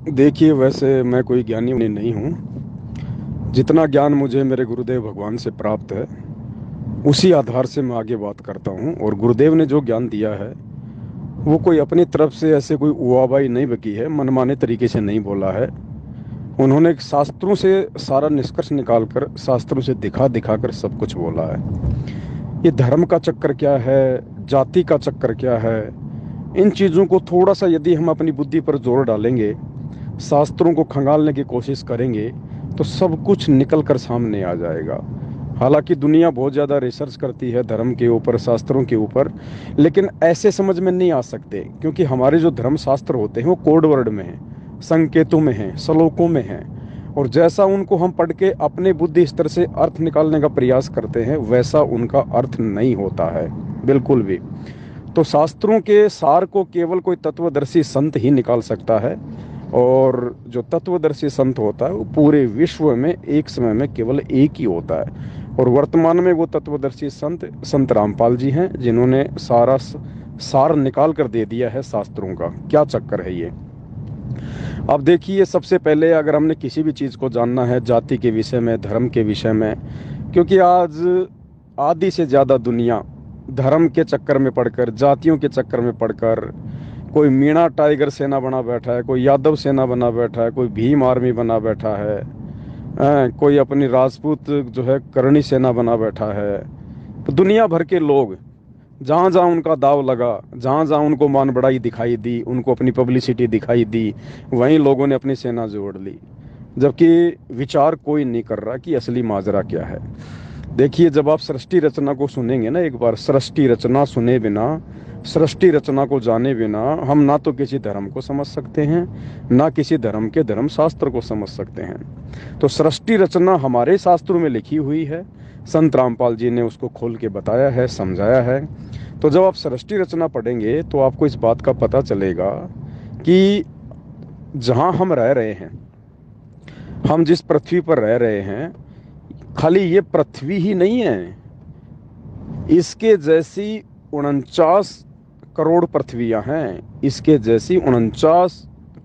देखिए, वैसे मैं कोई ज्ञानी नहीं हूँ। जितना ज्ञान मुझे मेरे गुरुदेव भगवान से प्राप्त है, उसी आधार से मैं आगे बात करता हूँ। और गुरुदेव ने जो ज्ञान दिया है, वो कोई अपनी तरफ से ऐसे कोई उआबाई नहीं बकी है, मनमाने तरीके से नहीं बोला है। उन्होंने शास्त्रों से सारा निष्कर्ष निकालकर, शास्त्रों से दिखा दिखा कर सब कुछ बोला है। ये धर्म का चक्कर क्या है, जाति का चक्कर क्या है, इन चीज़ों को थोड़ा सा यदि हम अपनी बुद्धि पर जोर डालेंगे, शास्त्रों को खंगालने की कोशिश करेंगे, तो सब कुछ निकल कर सामने आ जाएगा। हालांकि दुनिया बहुत ज़्यादा रिसर्च करती है धर्म के ऊपर, शास्त्रों के ऊपर, लेकिन ऐसे समझ में नहीं आ सकते, क्योंकि हमारे जो धर्म शास्त्र होते हैं वो कोड वर्ड में हैं, संकेतों में हैं, श्लोकों में हैं। और जैसा उनको हम पढ़ के अपने बुद्धि स्तर से अर्थ निकालने का प्रयास करते हैं, वैसा उनका अर्थ नहीं होता है बिल्कुल भी। तो शास्त्रों के सार को केवल कोई तत्वदर्शी संत ही निकाल सकता है। और जो तत्वदर्शी संत होता है वो पूरे विश्व में एक समय में केवल एक ही होता है। और वर्तमान में वो तत्वदर्शी संत संत रामपाल जी हैं, जिन्होंने सारा सार निकाल कर दे दिया है शास्त्रों का। क्या चक्कर है ये। अब देखिए, सबसे पहले अगर हमने किसी भी चीज़ को जानना है जाति के विषय में, धर्म के विषय में, क्योंकि आज आधी से ज़्यादा दुनिया धर्म के चक्कर में पड़कर, जातियों के चक्कर में पड़कर, कोई मीणा टाइगर सेना बना बैठा है, कोई यादव सेना बना बैठा है, कोई भीम आर्मी बना बैठा है, कोई अपनी राजपूत जो है करणी सेना बना बैठा है। तो दुनिया भर के लोग, जहाँ जहाँ उनका दाव लगा, जहाँ जहाँ उनको मान बढ़ाई दिखाई दी, उनको अपनी पब्लिसिटी दिखाई दी, वहीं लोगों ने अपनी सेना जोड़ ली। जबकि विचार कोई नहीं कर रहा कि असली माजरा क्या है। देखिए, जब आप सृष्टि रचना को सुनेंगे ना, एक बार सृष्टि रचना सुने बिना, सृष्टि रचना को जाने बिना हम ना तो किसी धर्म को समझ सकते हैं, ना किसी धर्म के धर्म शास्त्र को समझ सकते हैं। तो सृष्टि रचना हमारे शास्त्रों में लिखी हुई है, संत रामपाल जी ने उसको खोल के बताया है, समझाया है। तो जब आप सृष्टि रचना पढ़ेंगे तो आपको इस बात का पता चलेगा कि जहाँ हम रह रहे हैं, हम जिस पृथ्वी पर रह रहे हैं, खाली ये पृथ्वी ही नहीं है, इसके जैसी 49 करोड़ पृथ्वियां हैं। इसके जैसी 49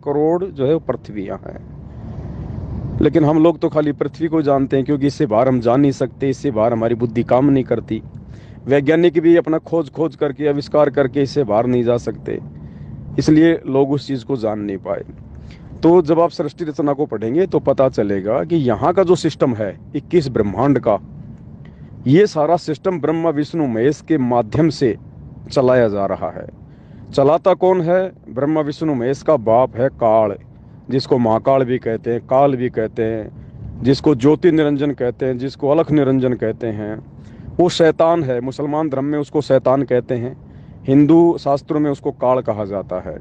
करोड़ जो है पृथ्वियां हैं। लेकिन हम लोग तो खाली पृथ्वी को जानते हैं, क्योंकि इससे बाहर हम जा नहीं सकते, इससे बाहर हमारी बुद्धि काम नहीं करती। वैज्ञानिक भी अपना खोज खोज करके, आविष्कार करके इससे बाहर नहीं जा सकते, इसलिए लोग उस चीज़ को जान नहीं पाए। तो जब आप सृष्टि रचना को पढ़ेंगे तो पता चलेगा कि यहाँ का जो सिस्टम है 21 ब्रह्मांड का, ये सारा सिस्टम ब्रह्मा विष्णु महेश के माध्यम से चलाया जा रहा है। चलाता कौन है? ब्रह्मा विष्णु महेश का बाप है काल, जिसको महाकाल भी कहते हैं, काल भी कहते हैं, जिसको ज्योति निरंजन कहते हैं, जिसको अलख निरंजन कहते हैं। वो शैतान है, मुसलमान धर्म में उसको शैतान कहते हैं, हिंदू शास्त्रों में उसको काल कहा जाता है।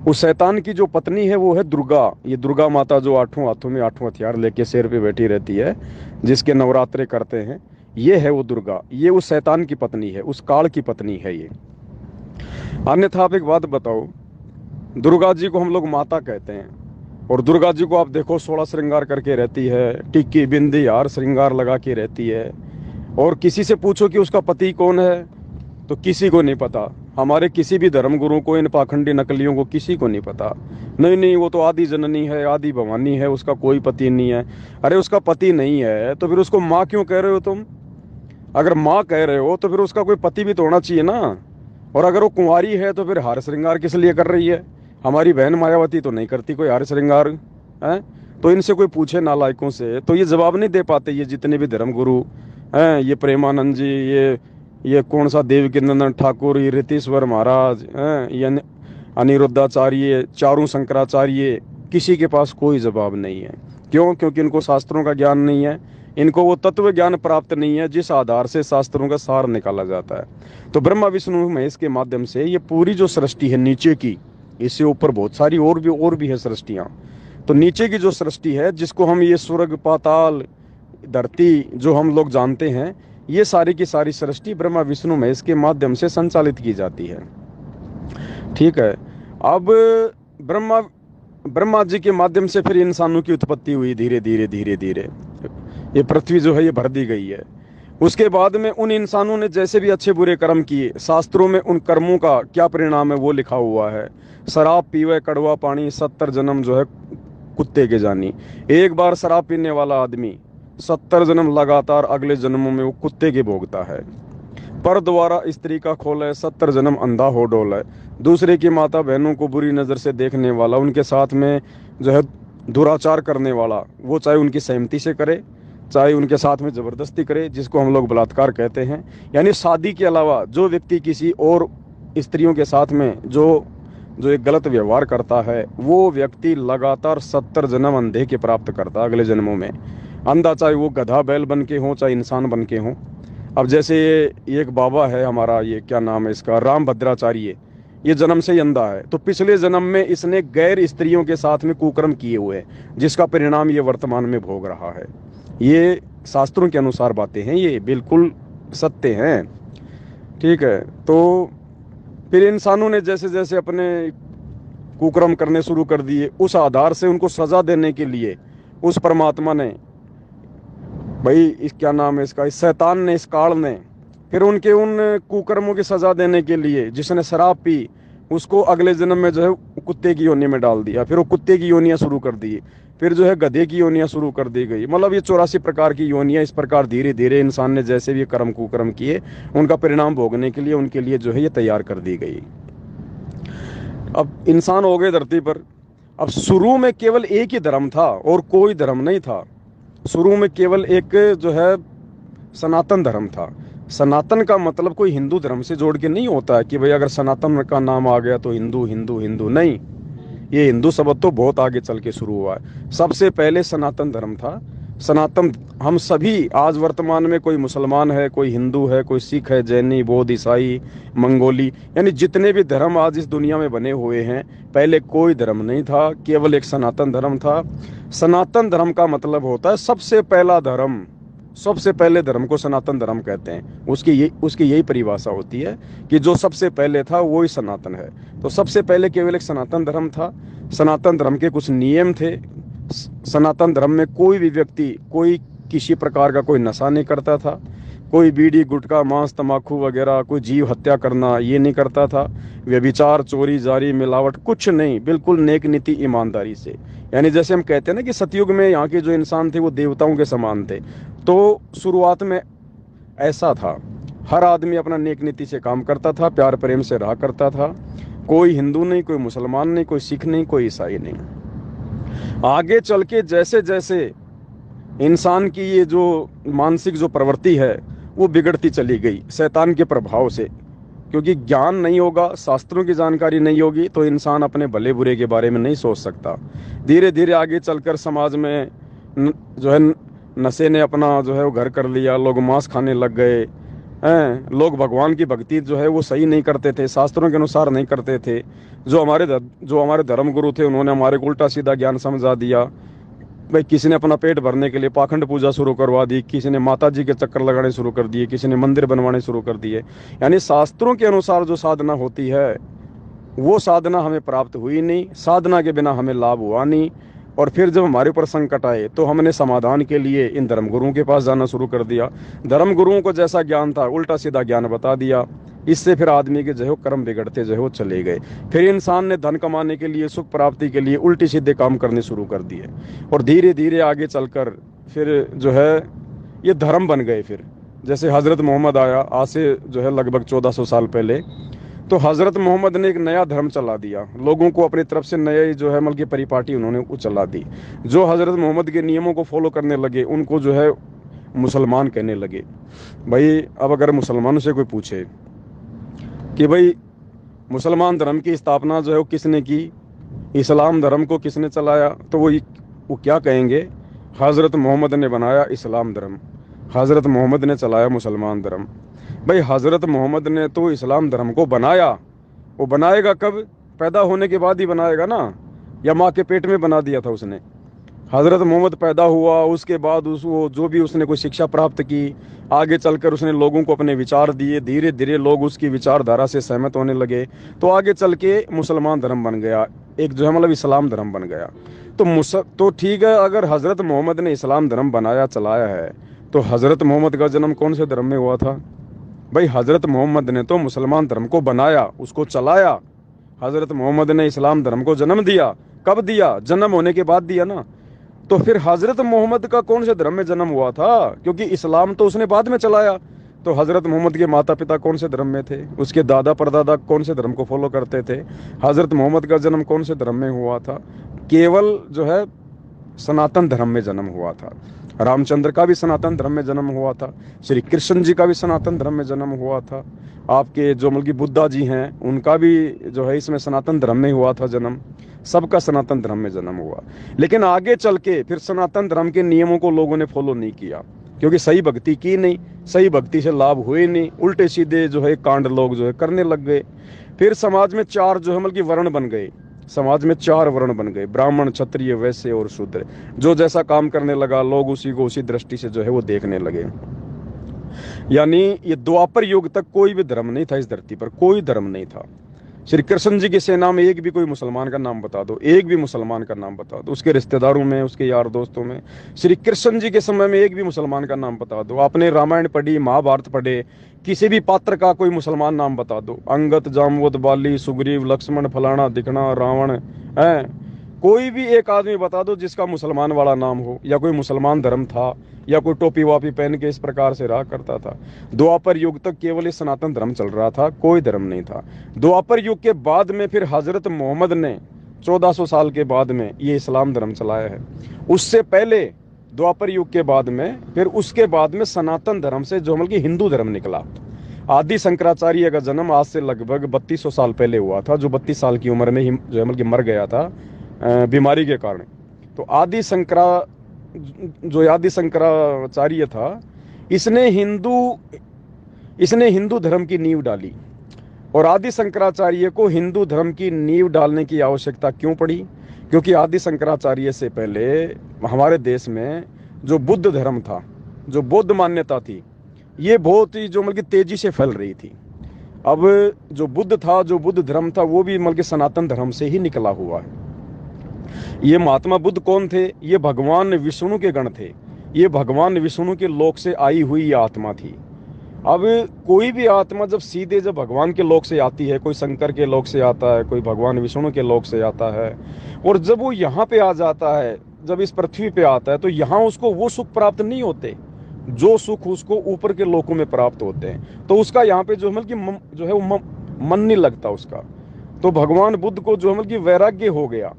उस शैतान की जो पत्नी है वो है दुर्गा। ये दुर्गा माता जो 8 हाथों में 8 हथियार लेके शेर पे बैठी रहती है, जिसके नवरात्रे करते हैं, ये है वो दुर्गा। ये उस शैतान की पत्नी है, उस काल की पत्नी है ये। अन्यथा आप एक बात बताओ, दुर्गा जी को हम लोग माता कहते हैं, और दुर्गा जी को आप देखो 16 श्रृंगार करके रहती है, टिक्की बिंदी हार श्रृंगार लगा के रहती है। और किसी से पूछो कि उसका पति कौन है, तो किसी को नहीं पता। हमारे किसी भी धर्म गुरु को, इन पाखंडी नकलियों को किसी को नहीं पता। नहीं नहीं, वो तो आदि जननी है, आदि भवानी है, उसका कोई पति नहीं है। अरे उसका पति नहीं है तो फिर उसको माँ क्यों कह रहे हो तुम? अगर माँ कह रहे हो तो फिर उसका कोई पति भी तो होना चाहिए ना। और अगर वो कुंवारी है तो फिर हार श्रृंगार किस लिए कर रही है? हमारी बहन मायावती तो नहीं करती कोई हार श्रृंगार है। तो इनसे कोई पूछे नालायकों से, तो ये जवाब नहीं दे पाते। ये जितने भी धर्म गुरु हैं, ये प्रेमानंद जी, ये कौन सा देवकीनंदन ठाकुर, ये रीतीश्वर महाराज हैं, ये अनिरुद्धाचार्य, चारों शंकराचार्य, किसी के पास कोई जवाब नहीं है। क्यों? क्योंकि इनको शास्त्रों का ज्ञान नहीं है, इनको वो तत्व ज्ञान प्राप्त नहीं है जिस आधार से शास्त्रों का सार निकाला जाता है। तो ब्रह्मा विष्णु महेश के माध्यम से ये पूरी जो सृष्टि है नीचे की, इससे ऊपर बहुत सारी और भी है सृष्टियाँ। तो नीचे की जो सृष्टि है, जिसको हम ये स्वर्ग पाताल धरती जो हम लोग जानते हैं, ये सारी की सारी सृष्टि ब्रह्मा विष्णु महेश के माध्यम से संचालित की जाती है। ठीक है। अब ब्रह्मा ब्रह्मा जी के माध्यम से फिर इंसानों की उत्पत्ति हुई, धीरे धीरे धीरे धीरे ये पृथ्वी जो है ये भर दी गई है। उसके बाद में उन इंसानों ने जैसे भी अच्छे बुरे कर्म किए, शास्त्रों में उन कर्मों का क्या परिणाम है वो लिखा हुआ है। शराब पीवे कड़वा पानी, 70 जन्म जो है कुत्ते के जानी। एक बार शराब पीने वाला आदमी 70 जन्म लगातार अगले जन्मों में वो कुत्ते के भोगता है। पर द्वारा स्त्री का खोल है, 70 जन्म अंधा हो डोल है। दूसरे की माता बहनों को बुरी नज़र से देखने वाला, उनके साथ में जो है दुराचार करने वाला, वो चाहे उनकी सहमति से करे चाहे उनके साथ में ज़बरदस्ती करे, जिसको हम लोग बलात्कार कहते हैं। यानी शादी के अलावा जो व्यक्ति किसी और स्त्रियों के साथ में जो जो एक गलत व्यवहार करता है, वो व्यक्ति लगातार 70 जन्म अंधे के प्राप्त करता है अगले जन्मों में। अंधा चाहे वो गधा बैल बन के हो चाहे इंसान बन के हो। अब जैसे ये एक बाबा है हमारा, ये क्या नाम है इसका, राम भद्राचार्य, ये जन्म से ही अंधा है। तो पिछले जन्म में इसने गैर स्त्रियों के साथ में कुकर्म किए हुए हैं, जिसका परिणाम ये वर्तमान में भोग रहा है। ये शास्त्रों के अनुसार बातें हैं, ये बिल्कुल सत्य हैं। ठीक है, तो फिर इंसानों ने जैसे जैसे अपने कुकर्म करने शुरू कर दिए, उस आधार से उनको सजा देने के लिए उस परमात्मा ने, भाई इस क्या नाम है इसका, इस शैतान ने, इस काल ने, फिर उनके उन कुकर्मों की सजा देने के लिए जिसने शराब पी उसको अगले जन्म में जो है कुत्ते की योनि में डाल दिया। फिर वो कुत्ते की योनियां शुरू कर दी, फिर जो है गधे की योनियां शुरू कर दी गई। मतलब ये 84 प्रकार की योनियां, इस प्रकार धीरे धीरे इंसान ने जैसे भी कर्म कुकर्म किए उनका परिणाम भोगने के लिए उनके लिए जो है ये तैयार कर दी गई। अब इंसान हो गए धरती पर। अब शुरू में केवल एक ही धर्म था और कोई धर्म नहीं था। शुरू में केवल एक जो है सनातन धर्म था। सनातन का मतलब कोई हिंदू धर्म से जोड़ के नहीं होता है कि भाई अगर सनातन का नाम आ गया तो हिंदू हिंदू हिंदू, नहीं। ये हिंदू शब्द तो बहुत आगे चल के शुरू हुआ है। सबसे पहले सनातन धर्म था। सनातन हम सभी आज वर्तमान में, कोई मुसलमान है, कोई हिंदू है, कोई सिख है, जैनी, बौद्ध, ईसाई, मंगोली, यानी जितने भी धर्म आज इस दुनिया में बने हुए हैं, पहले कोई धर्म नहीं था, केवल एक सनातन धर्म था। सनातन धर्म का मतलब होता है सबसे पहला धर्म। सबसे पहले धर्म को सनातन धर्म कहते हैं। उसकी यही परिभाषा होती है कि जो सबसे पहले था वो ही सनातन है। तो सबसे पहले केवल एक सनातन धर्म था। सनातन धर्म के कुछ नियम थे। सनातन धर्म में कोई भी व्यक्ति कोई किसी प्रकार का कोई नशा नहीं करता था, कोई बीड़ी गुटखा मांस तंबाकू वगैरह, कोई जीव हत्या करना ये नहीं करता था, व्यभिचार चोरी जारी मिलावट कुछ नहीं, बिल्कुल नेक नीति ईमानदारी से। यानी जैसे हम कहते हैं ना कि सतयुग में यहाँ के जो इंसान थे वो देवताओं के समान थे, तो शुरुआत में ऐसा था। हर आदमी अपना नेक नीति से काम करता था, प्यार प्रेम से रहा करता था। कोई हिंदू नहीं, कोई मुसलमान नहीं, कोई सिख नहीं, कोई ईसाई नहीं। आगे चल के जैसे जैसे इंसान की ये जो मानसिक जो प्रवृत्ति है वो बिगड़ती चली गई शैतान के प्रभाव से, क्योंकि ज्ञान नहीं होगा, शास्त्रों की जानकारी नहीं होगी, तो इंसान अपने भले बुरे के बारे में नहीं सोच सकता। धीरे धीरे आगे चलकर समाज में जो है नशे ने अपना जो है वो घर कर लिया, लोग मांस खाने लग गए हैं, लोग भगवान की भक्ति जो है वो सही नहीं करते थे, शास्त्रों के अनुसार नहीं करते थे। जो हमारे धर्म गुरु थे उन्होंने हमारे को उल्टा सीधा ज्ञान समझा दिया। भाई किसी ने अपना पेट भरने के लिए पाखंड पूजा शुरू करवा दी, किसी ने माता जी के चक्कर लगाने शुरू कर दिए, किसी ने मंदिर बनवाने शुरू कर दिए। यानी शास्त्रों के अनुसार जो साधना होती है वो साधना हमें प्राप्त हुई नहीं, साधना के बिना हमें लाभ हुआ नहीं। और फिर जब हमारे ऊपर संकट आए तो हमने समाधान के लिए इन धर्मगुरुओं के पास जाना शुरू कर दिया। धर्मगुरुओं को जैसा ज्ञान था उल्टा सीधा ज्ञान बता दिया। इससे फिर आदमी के जो है कर्म बिगड़ते जो है वो चले गए। फिर इंसान ने धन कमाने के लिए, सुख प्राप्ति के लिए उल्टे सीधे काम करने शुरू कर दिए, और धीरे धीरे आगे चलकर फिर जो है ये धर्म बन गए। फिर जैसे हज़रत मोहम्मद आया आज से जो है लगभग 1400 साल पहले, तो हज़रत मोहम्मद ने एक नया धर्म चला दिया, लोगों को अपनी तरफ से नए जो है मतलब की परिपाटी उन्होंने वो चला दी। जो हज़रत मोहम्मद के नियमों को फॉलो करने लगे उनको जो है मुसलमान कहने लगे। भाई अब अगर मुसलमानों से कोई पूछे कि भाई मुसलमान धर्म की स्थापना जो है वो किसने की, इस्लाम धर्म को किसने चलाया, तो वो क्या कहेंगे, हज़रत मोहम्मद ने बनाया इस्लाम धर्म, हज़रत मोहम्मद ने चलाया मुसलमान धर्म। भाई हज़रत मोहम्मद ने तो इस्लाम धर्म को बनाया, वो बनाएगा कब, पैदा होने के बाद ही बनाएगा ना, या माँ के पेट में बना दिया था उसने। हज़रत मोहम्मद पैदा हुआ, उसके बाद उसको जो भी उसने कोई शिक्षा प्राप्त की, आगे चलकर उसने लोगों को अपने विचार दिए, धीरे धीरे लोग उसकी विचारधारा से सहमत होने लगे, तो आगे चल के मुसलमान धर्म बन गया, एक जो है मतलब इस्लाम धर्म बन गया। तो ठीक है, अगर हज़रत मोहम्मद ने इस्लाम धर्म बनाया चलाया है, तो हज़रत मोहम्मद का जन्म कौन से धर्म में हुआ था? भाई हज़रत मोहम्मद ने तो मुसलमान धर्म को बनाया, उसको चलाया। हज़रत मोहम्मद ने इस्लाम धर्म को जन्म दिया, कब दिया? जन्म होने के बाद दिया ना। तो फिर हजरत मोहम्मद का कौन से धर्म में जन्म हुआ था? क्योंकि इस्लाम तो उसने बाद में चलाया। तो हजरत मोहम्मद के माता पिता कौन से धर्म में थे? उसके दादा परदादा कौन से धर्म को फॉलो करते थे? हजरत मोहम्मद का जन्म कौन से धर्म में हुआ था? केवल जो है सनातन धर्म में जन्म हुआ था। रामचंद्र का भी सनातन धर्म में जन्म हुआ था, श्री कृष्ण जी का भी सनातन धर्म में जन्म हुआ था, आपके जो मतलब बुद्धा जी हैं उनका भी जो है इसमें सनातन धर्म में हुआ था जन्म। सबका सनातन धर्म में जन्म हुआ। लेकिन आगे चल के फिर सनातन धर्म के नियमों को लोगों ने फॉलो नहीं किया, क्योंकि सही भक्ति की नहीं, सही भक्ति से लाभ हुए नहीं, उल्टे सीधे जो है कांड लोग जो है करने लग गए। फिर समाज में चार जो है मतलब वर्ण बन गए। समाज में चार वर्ण बन गए, ब्राह्मण, क्षत्रिय, वैश्य और शूद्र। जो जैसा काम करने लगा लोग उसी को उसी दृष्टि से जो है वो देखने लगे। यानी ये द्वापर युग तक कोई भी धर्म नहीं था इस धरती पर, कोई धर्म नहीं था। श्री कृष्ण जी की सेना में एक भी कोई मुसलमान का नाम बता दो, एक भी मुसलमान का नाम बता दो, उसके रिश्तेदारों में, उसके यार दोस्तों में। श्री कृष्ण जी के समय में एक भी मुसलमान का नाम बता दो। आपने रामायण पढ़ी, महाभारत पढ़े, किसी भी पात्र का कोई मुसलमान नाम बता दो। अंगद, जामवंत, बाली, सुग्रीव, लक्ष्मण, फलाना दिखना, रावण है, कोई भी एक आदमी बता दो जिसका मुसलमान वाला नाम हो, या कोई मुसलमान धर्म था, या कोई टोपी वापी पहन के इस प्रकार से रहा करता था। द्वापर युग तक केवल इस सनातन धर्म चल रहा था, कोई धर्म नहीं था। द्वापर युग के बाद में फिर हजरत मोहम्मद ने 1400 साल के बाद में ये इस्लाम धर्म चलाया है। उससे पहले द्वापर युग के बाद में फिर उसके बाद में सनातन धर्म से जो मतलब कि हिंदू धर्म निकला। आदि शंकराचार्य का जन्म आज से लगभग 3200 साल पहले हुआ था, जो 32 साल की उम्र में ही जो है मतलब कि मर गया था बीमारी के कारण। तो आदि शंकराचार्य था, इसने हिंदू धर्म की नींव डाली। और आदि शंकराचार्य को हिंदू धर्म की नींव डालने की आवश्यकता क्यों पड़ी? क्योंकि आदि शंकराचार्य से पहले हमारे देश में जो बुद्ध धर्म था, जो बौद्ध मान्यता थी, ये बहुत ही जो मतलब कि तेजी से फैल रही थी। अब जो बुद्ध था, जो बुद्ध धर्म था, वो भी मतलब कि सनातन धर्म से ही निकला हुआ है। ये महात्मा बुद्ध कौन थे? ये भगवान विष्णु के गण थे। ये भगवान विष्णु के लोक से आई हुई आत्मा थी। अब कोई भी आत्मा जब भगवान के लोक से आती है, कोई शंकर के लोक से आता है, कोई भगवान विष्णु के लोक से आता है, और जब वो यहाँ पे आ जाता है, जब इस पृथ्वी पे आता है, तो यहाँ उसको वो सुख प्राप्त नहीं होते जो सुख उसको ऊपर के लोकों में प्राप्त होते हैं। तो उसका यहाँ पे जो है मतलब कि जो है वो मन नहीं लगता उसका। तो भगवान बुद्ध को जो है मतलब कि वैराग्य हो गया,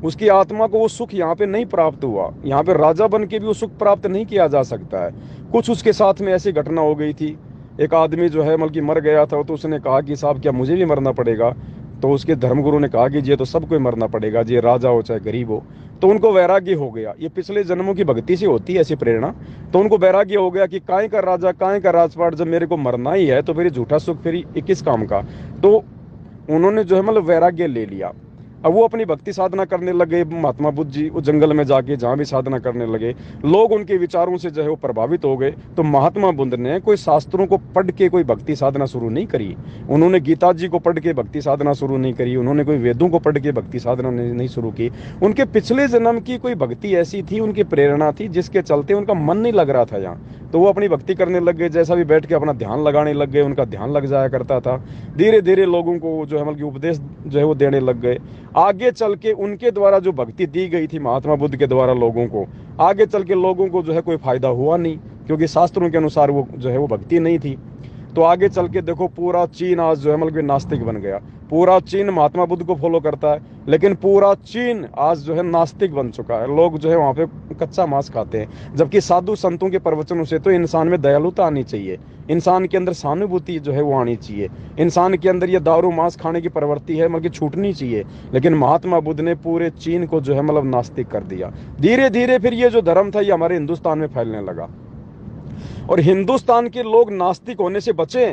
उसकी आत्मा को वो सुख यहाँ पे नहीं प्राप्त हुआ। यहाँ पे राजा बन के भी वो सुख प्राप्त नहीं किया जा सकता है। कुछ उसके साथ में ऐसी घटना हो गई थी, एक आदमी जो है मतलब कि मर गया था, तो उसने कहा कि साहब क्या मुझे भी मरना पड़ेगा? तो उसके धर्मगुरु ने कहा कि ये तो सबको ही मरना पड़ेगा, ये राजा हो चाहे गरीब हो। तो उनको वैराग्य हो गया, ये पिछले जन्मों की भक्ति से होती है ऐसी प्रेरणा। तो उनको वैराग्य हो गया कि काय का राजा, काय का राजपाट, जब मेरे को मरना ही है तो फिर झूठा सुख फिर किस काम का। तो उन्होंने जो है मतलब वैराग्य ले लिया। अब वो अपनी भक्ति साधना करने लगे। महात्मा बुद्ध जी वो जंगल में जाके जहाँ भी साधना करने लगे, लोग उनके विचारों से जो है वो प्रभावित हो गए। तो महात्मा बुद्ध ने कोई शास्त्रों को पढ़ के कोई भक्ति साधना शुरू नहीं करी। उन्होंने गीता जी को पढ़ के भक्ति साधना शुरू नहीं करी। उन्होंने कोई वेदों को पढ़ के भक्ति साधना नहीं शुरू की। उनके पिछले जन्म की कोई भक्ति ऐसी थी, उनकी प्रेरणा थी, जिसके चलते उनका मन नहीं लग रहा था यहाँ। तो वो अपनी भक्ति करने लग गए, जैसा भी बैठ के अपना ध्यान लगाने लग गए, उनका ध्यान लग जाया करता था। धीरे धीरे लोगों को जो है मतलब उपदेश जो है वो देने लग गए। आगे चल के उनके द्वारा जो भक्ति दी गई थी महात्मा बुद्ध के द्वारा लोगों को, आगे चल के लोगों को जो है कोई फायदा हुआ नहीं, क्योंकि शास्त्रों के अनुसार वो जो है वो भक्ति नहीं थी। तो आगे चल के देखो पूरा चीन आज जो है मतलब नास्तिक बन गया। पूरा चीन महात्मा बुद्ध को फॉलो करता है, लेकिन पूरा चीन आज जो है नास्तिक बन चुका है। लोग जो है वहाँ पे कच्चा मांस खाते हैं, जबकि साधु संतों के प्रवचनों से तो इंसान में दयालुता आनी चाहिए, इंसान के अंदर सहानुभूति जो है वो आनी चाहिए, इंसान के अंदर ये दारू मांस खाने की प्रवृत्ति है मतलब छूटनी चाहिए। लेकिन महात्मा बुद्ध ने पूरे चीन को जो है मतलब नास्तिक कर दिया। धीरे धीरे फिर ये जो धर्म था ये हमारे हिंदुस्तान में फैलने लगा, और हिंदुस्तान के लोग नास्तिक होने से बचे।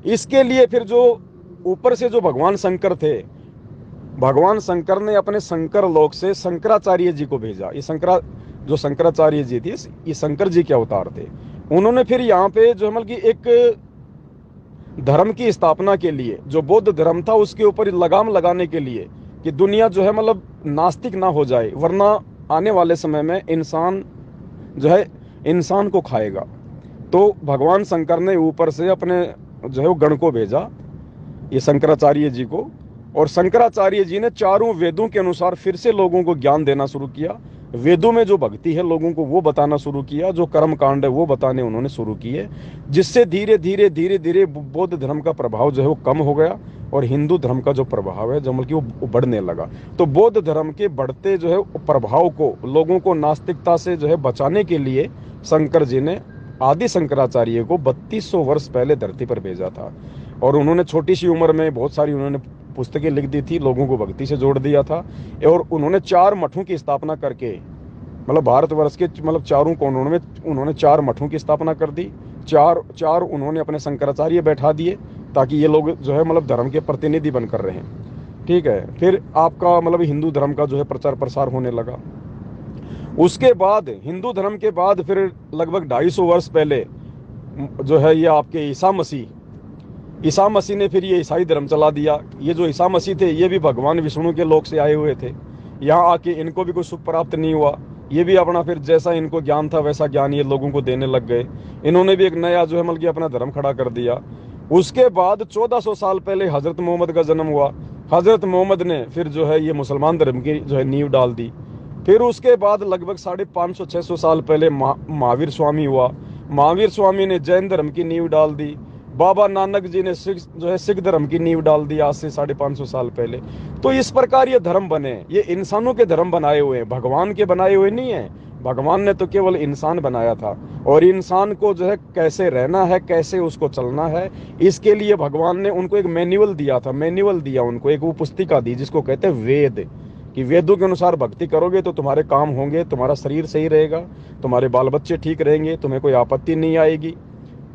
इसके लिए फिर जो ऊपर से जो भगवान शंकर थे, भगवान शंकर ने अपने शंकर लोक से शंकराचार्य जी को भेजा। ये जो शंकराचार्य जी थी, ये शंकर जी के अवतार थे। उन्होंने फिर यहाँ पे जो मतलब कि एक धर्म की स्थापना के लिए, जो बौद्ध धर्म था उसके ऊपर लगाम लगाने के लिए, कि दुनिया जो है मतलब नास्तिक ना हो जाए, वरना आने वाले समय में इंसान जो है इंसान को खाएगा। तो भगवान शंकर ने ऊपर से अपने जो है वो गण को भेजा, ये शंकराचार्य जी को, और शंकराचार्य जी ने चारों वेदों के अनुसार फिर से लोगों को ज्ञान देना शुरू किया। वेदों में जो भक्ति है लोगों को वो बताना शुरू किया, जो कर्म कांड है वो बताने उन्होंने शुरू किए, जिससे धीरे धीरे धीरे धीरे बौद्ध धर्म का प्रभाव जो है वो कम हो गया और हिंदू धर्म का जो प्रभाव है जो मतलब कि वो बढ़ने लगा। तो बौद्ध धर्म के बढ़ते जो है प्रभाव को, लोगों को नास्तिकता से जो है बचाने के लिए शंकर जी ने आदि शंकराचार्य को 3200 वर्ष पहले धरती पर भेजा था। और उन्होंने छोटी सी उम्र में बहुत सारी उन्होंने पुस्तकें लिख दी थी, लोगों को भक्ति से जोड़ दिया था। और उन्होंने 4 मठों की स्थापना करके, मतलब भारतवर्ष के मतलब चारों कोनों में उन्होंने 4 मठों की स्थापना कर दी। चार उन्होंने अपने शंकराचार्य बैठा दिए ताकि ये लोग जो है मतलब धर्म के प्रतिनिधि बनकर रहें। ठीक है, फिर आपका मतलब हिंदू धर्म का जो है प्रचार प्रसार होने लगा। उसके बाद हिंदू धर्म के बाद फिर लगभग 250 वर्ष पहले जो है ये आपके ईसा मसीह ने फिर ये ईसाई धर्म चला दिया। ये जो ईसा मसीह थे ये भी भगवान विष्णु के लोक से आए हुए थे। यहाँ आके इनको भी कुछ सुख प्राप्त नहीं हुआ, ये भी अपना फिर जैसा इनको ज्ञान था वैसा ज्ञान ये लोगों को देने लग गए। इन्होंने भी एक नया जो है मतलब अपना धर्म खड़ा कर दिया। उसके बाद 1400 साल पहले हजरत मोहम्मद का जन्म हुआ। हजरत मोहम्मद ने फिर जो है ये मुसलमान धर्म की जो है नींव डाल दी। फिर उसके बाद लगभग 550-600 साल पहले महावीर स्वामी हुआ। महावीर स्वामी ने जैन धर्म की नींव डाल दी। बाबा नानक जी ने सिख धर्म की नींव डाल दी आज से 550 साल पहले। तो इस प्रकार ये धर्म बने, ये इंसानों के धर्म बनाए हुए हैं, भगवान के बनाए हुए नहीं है। भगवान ने तो केवल इंसान बनाया था और इंसान को जो है कैसे रहना है, कैसे उसको चलना है, इसके लिए भगवान ने उनको एक मैनुअल दिया था। मैनुअल दिया उनको, एक वो पुस्तिका दी जिसको कहते हैं वेद, कि वेदों के अनुसार भक्ति करोगे तो तुम्हारे काम होंगे, तुम्हारा शरीर सही रहेगा, तुम्हारे बाल बच्चे ठीक रहेंगे, तुम्हें कोई आपत्ति नहीं आएगी।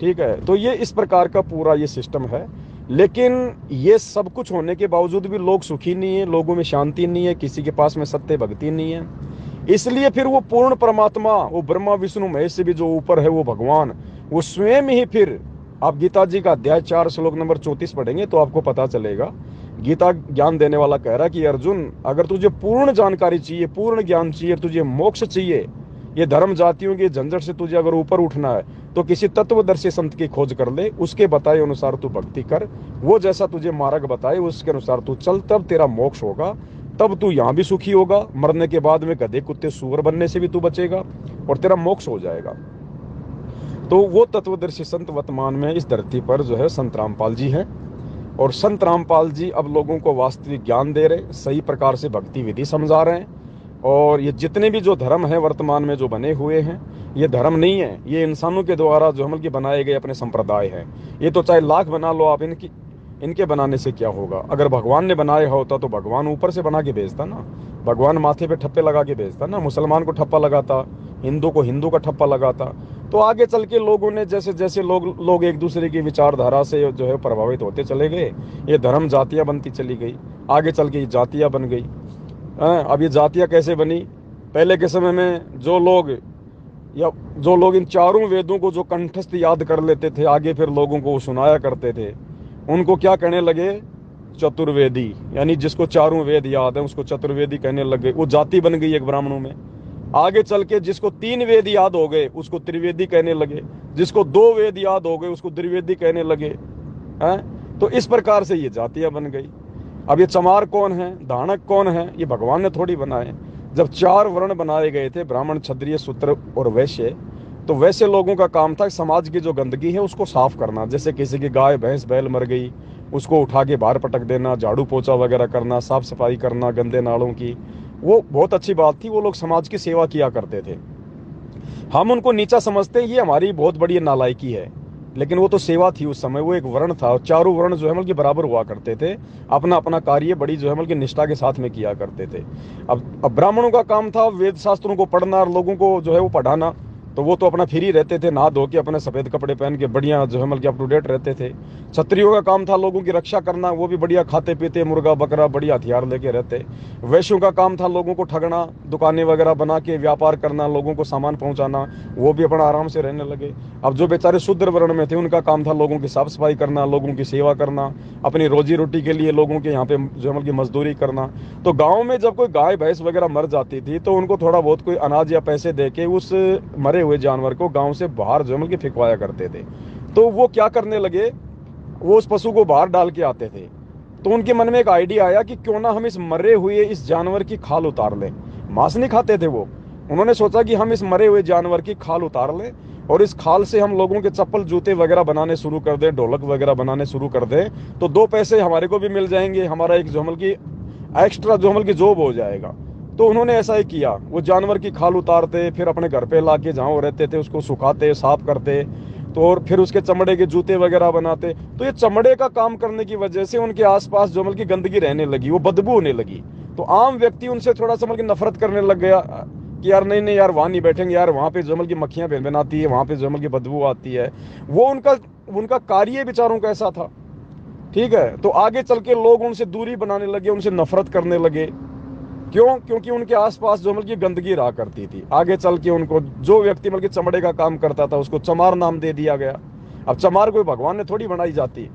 ठीक है, तो ये इस प्रकार का पूरा ये सिस्टम है। लेकिन ये सब कुछ होने के बावजूद भी लोग सुखी नहीं है, लोगों में शांति नहीं है, किसी के पास में सत्य भक्ति नहीं है। इसलिए फिर वो पूर्ण परमात्मा, वो ब्रह्मा विष्णु महेश से भी जो ऊपर है वो भगवान, वो स्वयं ही फिर, आप गीता जी का अध्याय 4 श्लोक नंबर 34 पढ़ेंगे तो आपको पता चलेगा। गीता ज्ञान देने वाला कह रहा कि अर्जुन, अगर तुझे पूर्ण जानकारी चाहिए, पूर्ण ज्ञान चाहिए, तुझे मोक्ष चाहिए, ये धर्म जातियों की झंझट से तुझे अगर ऊपर उठना है तो किसी तत्वदर्शी संत की खोज कर ले, उसके बताए अनुसार तू भक्ति कर, वो जैसा तुझे मार्ग बताए उसके अनुसार तू चल, तब तेरा मोक्ष होगा, तब तू यहाँ भी सुखी होगा, मरने के बाद में गधे कुत्ते सूअर बनने से भी तू बचेगा और तेरा मोक्ष हो जाएगा। तो वो तत्वदर्शी संत वर्तमान में इस धरती पर जो है संत रामपाल जी हैं। और संत रामपाल जी अब लोगों को वास्तविक ज्ञान दे रहे, सही प्रकार से भक्ति विधि समझा रहे हैं। और ये जितने भी जो धर्म है वर्तमान में जो बने हुए हैं, ये धर्म नहीं है, ये इंसानों के द्वारा जो हम बनाए गए अपने संप्रदाय हैं। ये तो चाहे लाख बना लो आप, इनके बनाने से क्या होगा? अगर भगवान ने बनाया होता तो भगवान ऊपर से बना के भेजता ना, भगवान माथे पे ठप्पे लगा के भेजता ना, मुसलमान को ठप्पा लगाता, हिंदू को हिंदू का ठप्पा लगाता। तो आगे चल के लोगों ने जैसे जैसे लोग एक दूसरे की विचारधारा से जो है प्रभावित होते चले गए, ये धर्म जातियां बनती चली गई, आगे चल के ये जातियां बन गई। अब ये जातियां कैसे बनी? पहले के समय में जो लोग इन चारों वेदों को जो कंठस्थ याद कर लेते थे, आगे फिर लोगों को सुनाया करते थे, उनको क्या कहने लगे? चतुर्वेदी। यानी जिसको चारों वेद याद है उसको चतुर्वेदी कहने लगे। वो जाति बन गई एक ब्राह्मणों में। आगे चल के जिसको 3 वेद याद हो गए उसको त्रिवेदी कहने लगे, जिसको 2 वेद याद हो गए उसको द्विवेदी कहने लगे। तो इस प्रकार से ये जातियां बन गई। अब ये चमार कौन है, दानक कौन है? ये भगवान ने थोड़ी बनाए। जब 4 वर्ण बनाए गए थे, ब्राह्मण, क्षत्रिय, शूद्र और वैश्य, तो वैसे लोगों का काम था समाज की जो गंदगी है उसको साफ करना। जैसे किसी की गाय भैंस बैल मर गई, उसको उठा के बाहर पटक देना, झाड़ू पोछा वगैरह करना, साफ सफाई करना गंदे नालों की, वो बहुत अच्छी बात थी। वो लोग समाज की सेवा किया करते थे। हम उनको नीचा समझते हैं, ये हमारी बहुत बड़ी नालायकी है, लेकिन वो तो सेवा थी उस समय। वो एक वर्ण था और चारों वर्ण जो है मतलब बराबर हुआ करते थे, अपना अपना कार्य बड़ी जो है मतलब निष्ठा के साथ में किया करते थे। अब ब्राह्मणों का काम था वेद शास्त्रों को पढ़ना और लोगों को जो है वो पढ़ाना, तो वो तो अपना फ्री रहते थे, नहा धो के अपने सफेद कपड़े पहन के बढ़िया जो है मतलब अप टू डेट रहते थे। क्षत्रियों का काम था लोगों की रक्षा करना, वो भी बढ़िया खाते पीते, मुर्गा बकरा बढ़िया हथियार लेके रहते। वैश्यों का काम था लोगों को ठगना, दुकानें वगैरह बना के व्यापार करना, लोगों को सामान पहुंचाना, वो भी अपना आराम से रहने लगे। अब जो बेचारे शूद्र वर्ण में थे उनका काम था लोगों की साफ सफाई करना, लोगों की सेवा करना, अपनी रोजी रोटी के लिए लोगों के यहाँ पे जो है मतलब मजदूरी करना। तो गाँव में जब कोई गाय भैंस वगैरह मर जाती थी तो उनको थोड़ा बहुत कोई अनाज या पैसे दे के उस मरे हुए जानवर को गांव से बाहर जो मतलब फेंकवाया करते थे। तो वो क्या करने लगे, वो उस पशु को बाहर डाल के आते थे, तो उनके मन में एक आइडिया आया कि क्यों ना हम इस मरे हुए इस जानवर की खाल उतार लें। मांस नहीं खाते थे वो। उन्होंने सोचा कि हम इस मरे हुए जानवर की खाल उतार लें और इस खाल से हम लोगों के चप्पल जूते वगैरह बनाने शुरू कर दें, ढोलक वगैरह बनाने शुरू कर दें, तो 2 पैसे हमारे को भी मिल जाएंगे, हमारा एक जोमल की एक्स्ट्रा जोमल की जॉब हो जाएगा। तो उन्होंने ऐसा ही किया, वो जानवर की खाल उतारते, फिर अपने घर पे ला के जहाँ वो रहते थे उसको सुखाते, साफ करते, तो और फिर उसके चमड़े के जूते वगैरह बनाते। तो ये चमड़े का काम करने की वजह से उनके आसपास जो मतलब की गंदगी रहने लगी, वो बदबू होने लगी। तो आम व्यक्ति उनसे थोड़ा सा मतलब की नफरत करने लग गया कि यार नहीं नहीं यार, वहां नहीं बैठेंगे यार, वहां पे जमल की मक्खियां भिनभिनाती है, वहां पे जमल की बदबू आती है। वो उनका उनका कार्य बेचारों का ऐसा था। ठीक है, तो आगे चल के लोग उनसे दूरी बनाने लगे, उनसे नफरत करने लगे। क्यों? क्योंकि उनके आसपास जो मतलब की गंदगी रहा करती थी। आगे चल के उनको जो व्यक्ति मतलब चमड़े का काम करता था उसको चमार नाम दे दिया गया। अब चमार कोई भगवान ने थोड़ी बनाई जाती।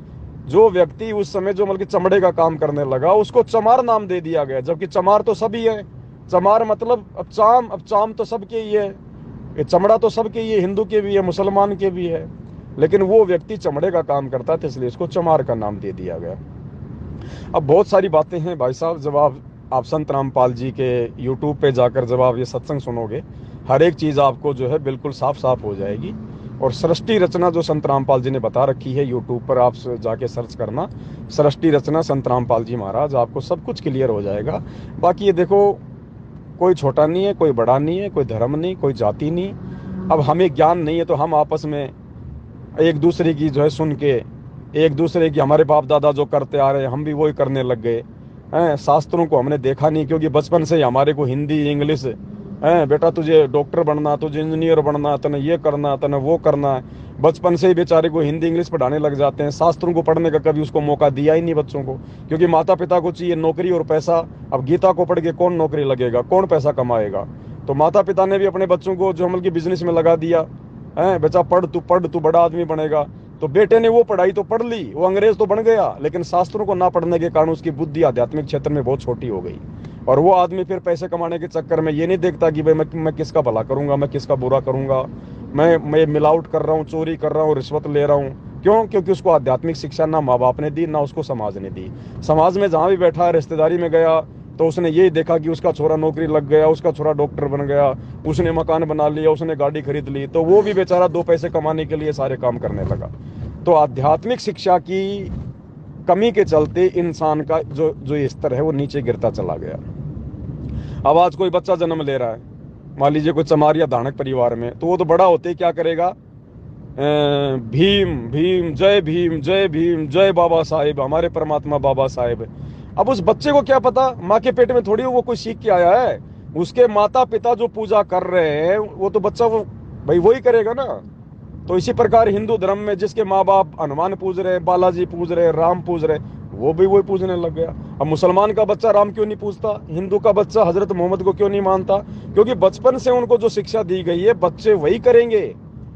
जो व्यक्ति उस समय जो मतलब चमड़े का काम करने लगा उसको चमार नाम दे दिया गया, जबकि चमार तो सभी है। चमार मतलब अब चाम तो सबके ही है, ये चमड़ा तो सबके ही है, हिंदू के भी है, मुसलमान के भी है। लेकिन वो व्यक्ति चमड़े का काम करता था इसलिए इसको चमार का नाम दे दिया गया। अब बहुत सारी बातें हैं भाई साहब, जब आप संत रामपाल जी के यूट्यूब पे जाकर जब आप ये सत्संग सुनोगे, हर एक चीज़ आपको जो है बिल्कुल साफ साफ हो जाएगी। और सृष्टि रचना जो संत रामपाल जी ने बता रखी है, यूट्यूब पर आप जाके सर्च करना सृष्टि रचना संत रामपाल जी महाराज, आपको सब कुछ क्लियर हो जाएगा। बाकी ये देखो, कोई छोटा नहीं है, कोई बड़ा नहीं है, कोई धर्म नहीं, कोई जाति नहीं। अब हमें ज्ञान नहीं है तो हम आपस में एक दूसरे की जो है सुन के, एक दूसरे की हमारे बाप दादा जो करते आ रहे हैं हम भी वही करने लग गए हैं। शास्त्रों को हमने देखा नहीं, क्योंकि बचपन से ही हमारे को हिंदी इंग्लिश है, बेटा तुझे डॉक्टर बनना, तुझे इंजीनियर बनना, तने ये करना, तने वो करना है। बचपन से ही बेचारे को हिंदी इंग्लिश पढ़ाने लग जाते हैं। शास्त्रों को पढ़ने का कभी उसको मौका दिया ही नहीं बच्चों को, क्योंकि माता पिता को चाहिए नौकरी और पैसा। अब गीता को पढ़ के कौन नौकरी लगेगा, कौन पैसा कमाएगा? तो माता पिता ने भी अपने बच्चों को जो अमल की बिजनेस में लगा दिया है, बच्चा पढ़ तू बड़ा आदमी बनेगा। तो बेटे ने वो पढ़ाई तो पढ़ ली, वो अंग्रेज तो बन गया, लेकिन शास्त्रों को ना पढ़ने के कारण उसकी बुद्धि आध्यात्मिक क्षेत्र में बहुत छोटी हो गई। और वो आदमी फिर पैसे कमाने के चक्कर में ये नहीं देखता कि भाई मैं किसका भला करूंगा, मैं किसका बुरा करूंगा, मैं मिलावट कर रहा हूँ, चोरी कर रहा हूँ, रिश्वत ले रहा हूँ। क्यों? क्योंकि उसको आध्यात्मिक शिक्षा ना माँ बाप ने दी, ना उसको समाज ने दी। समाज में जहाँ भी बैठा है, रिश्तेदारी में गया तो उसने यही देखा कि उसका छोरा नौकरी लग गया, उसका छोरा डॉक्टर बन गया, उसने मकान बना लिया, उसने गाड़ी खरीद ली, तो वो भी बेचारा 2 पैसे कमाने के लिए सारे काम करने लगा। तो आध्यात्मिक शिक्षा की कमी के चलते इंसान का जो स्तर है वो नीचे गिरता चला गया। अब आज कोई बच्चा जन्म ले रहा है, मान लीजिए कोई चमार या धानक परिवार में, तो वो तो बड़ा होते क्या करेगा, भीम भीम जय भीम जय भीम जय बाबा साहेब, हमारे परमात्मा बाबा साहेब। अब उस बच्चे को क्या पता, माँ के पेट में थोड़ी वो कोई सीख के आया है। उसके माता पिता जो पूजा कर रहे हैं वो तो बच्चा वो भाई वही करेगा ना। तो इसी प्रकार हिंदू धर्म में जिसके माँ बाप हनुमान पूज रहे, बालाजी पूज रहे, राम पूज रहे, वो भी वही पूजने लग गया। अब मुसलमान का बच्चा राम क्यों नहीं पूजता, हिंदू का बच्चा हजरत मोहम्मद को क्यों नहीं मानता? क्योंकि बचपन से उनको जो शिक्षा दी गई है बच्चे वही करेंगे,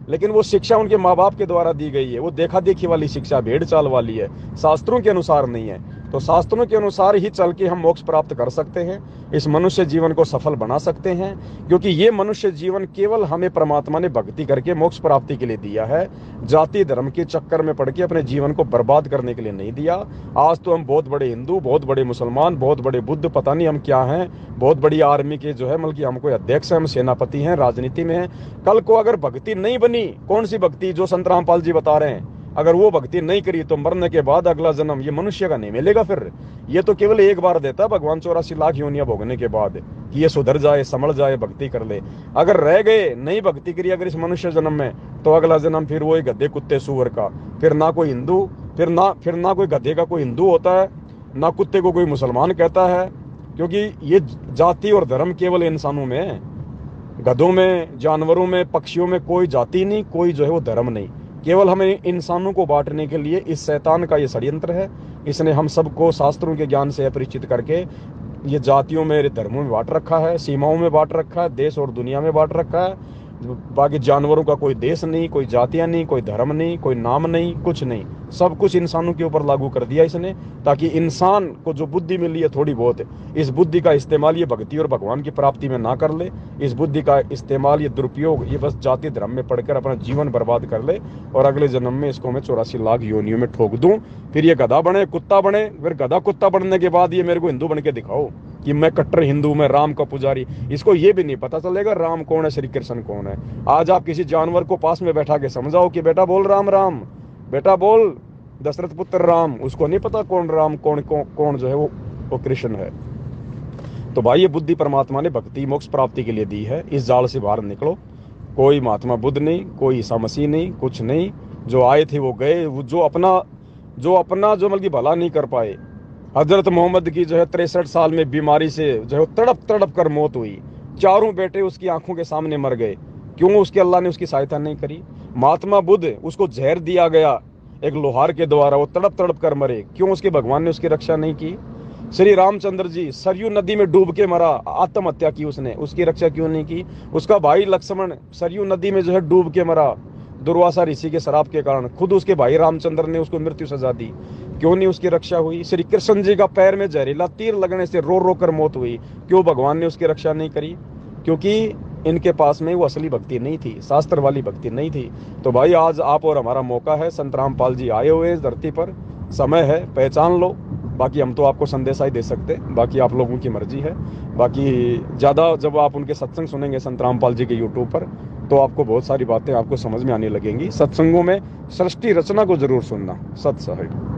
लेकिन वो शिक्षा उनके माँ बाप के द्वारा दी गई है, वो देखा देखी वाली शिक्षा, भेड़ चाल वाली है, शास्त्रों के अनुसार नहीं है। तो शास्त्रों के अनुसार ही चल के हम मोक्ष प्राप्त कर सकते हैं, इस मनुष्य जीवन को सफल बना सकते हैं। क्योंकि ये मनुष्य जीवन केवल हमें परमात्मा ने भक्ति करके मोक्ष प्राप्ति के लिए दिया है, जाति धर्म के चक्कर में पड़ के अपने जीवन को बर्बाद करने के लिए नहीं दिया। आज तो हम बहुत बड़े हिंदू, बहुत बड़े मुसलमान, बहुत बड़े बुद्ध, पता नहीं हम क्या हैं, बहुत बड़ी आर्मी के जो है मतलब कि हम कोई अध्यक्ष हैं, हम सेनापति हैं, राजनीति में हैं। कल को अगर भक्ति नहीं बनी, कौन सी भक्ति जो संत रामपाल जी बता रहे हैं, अगर वो भक्ति नहीं करी तो मरने के बाद अगला जन्म ये मनुष्य का नहीं मिलेगा। फिर ये तो केवल एक बार देता भगवान 84 लाख योनियां भोगने के बाद कि ये सुधर जाए, समझ जाए, भक्ति कर ले। अगर रह गए, नहीं भक्ति करी अगर इस मनुष्य जन्म में, तो अगला जन्म फिर वही गधे कुत्ते सूअर का। फिर ना कोई हिंदू, फिर ना कोई गधे का कोई हिंदू होता है, ना कुत्ते को कोई मुसलमान कहता है। क्योंकि ये जाति और धर्म केवल इंसानों में है, गधों में, जानवरों में, पक्षियों में कोई जाति नहीं, कोई जो है वो धर्म नहीं। केवल हमें इंसानों को बांटने के लिए इस शैतान का ये षड्यंत्र है। इसने हम सबको शास्त्रों के ज्ञान से अपरिचित करके ये जातियों में, धर्मों में बांट रखा है, सीमाओं में बांट रखा है, देश और दुनिया में बांट रखा है। बाकी जानवरों का कोई देश नहीं, कोई जातियां नहीं, कोई धर्म नहीं, कोई नाम नहीं, कुछ नहीं। सब कुछ इंसानों के ऊपर लागू कर दिया इसने, ताकि इंसान को जो बुद्धि मिली है थोड़ी बहुत, इस बुद्धि का इस्तेमाल ये भक्ति और भगवान की प्राप्ति में ना कर ले। इस बुद्धि का इस्तेमाल, ये दुरुपयोग, ये बस जाति धर्म में पढ़कर अपना जीवन बर्बाद कर ले, और अगले जन्म में इसको मैं 84 लाख योनियों में ठोक दूं। फिर ये गधा बने, कुत्ता बने, फिर गधा कुत्ता बनने के बाद ये मेरे को हिंदू बन के दिखाओ कि मैं कट्टर हिंदू, मैं राम का पुजारी। इसको ये भी नहीं पता चलेगा राम कौन है, श्री कृष्ण कौन है। आज आप किसी जानवर को पास में बैठा के समझाओ कि बेटा बोल राम राम, बेटा बोल दशरथ पुत्र राम, उसको नहीं पता कौन राम, कौन जो है वो कृष्ण है। तो भाई ये बुद्धि परमात्मा ने भक्ति मोक्ष प्राप्ति के लिए दी है। इस जाल से बाहर निकलो। कोई महात्मा बुद्ध नहीं, कोई ईसा मसीह नहीं, कुछ नहीं। जो आए थे वो गए। जो अपना जो मतलब भला नहीं कर पाए। हजरत मोहम्मद की जो है 63 साल में बीमारी से जो है तड़प तड़प कर मौत हुई। चारों बेटे उसकी आंखों के सामने मर गए। क्यों? उसके अल्लाह ने उसकी सहायता नहीं करी। महात्मा बुद्ध, उसको जहर दिया गया एक लोहार के द्वारा, वो तड़प तड़प कर मरे। क्यों? उसके भगवान ने उसकी रक्षा नहीं की। श्री रामचंद्र जी सरयू नदी में डूब के मरा, आत्महत्या की उसने, उसकी रक्षा क्यों नहीं की। उसका भाई लक्ष्मण सरयू नदी में जो है डूब के मरा, दुर्वासा ऋषि के श्राप के कारण। खुद उसके भाई रामचंद्र ने उसको मृत्यु सजा दी, क्यों नहीं उसकी रक्षा हुई। श्री कृष्ण जी का पैर में जहरीला तीर लगने से रो रो कर मौत हुई, क्यों भगवान ने उसकी रक्षा नहीं करी। क्योंकि इनके पास में वो असली भक्ति नहीं थी, शास्त्र वाली भक्ति नहीं थी। तो भाई आज आप और हमारा मौका है। संत रामपाल जी आए हुए इस धरती पर, समय है, पहचान लो। बाकी हम तो आपको संदेशा ही दे सकते, बाकी आप लोगों की मर्जी है। बाकी ज़्यादा जब आप उनके सत्संग सुनेंगे संत रामपाल जी के यूट्यूब पर, तो आपको बहुत सारी बातें आपको समझ में आने लगेंगी। सत्संगों में सृष्टि रचना को जरूर सुनना। सत साहिब।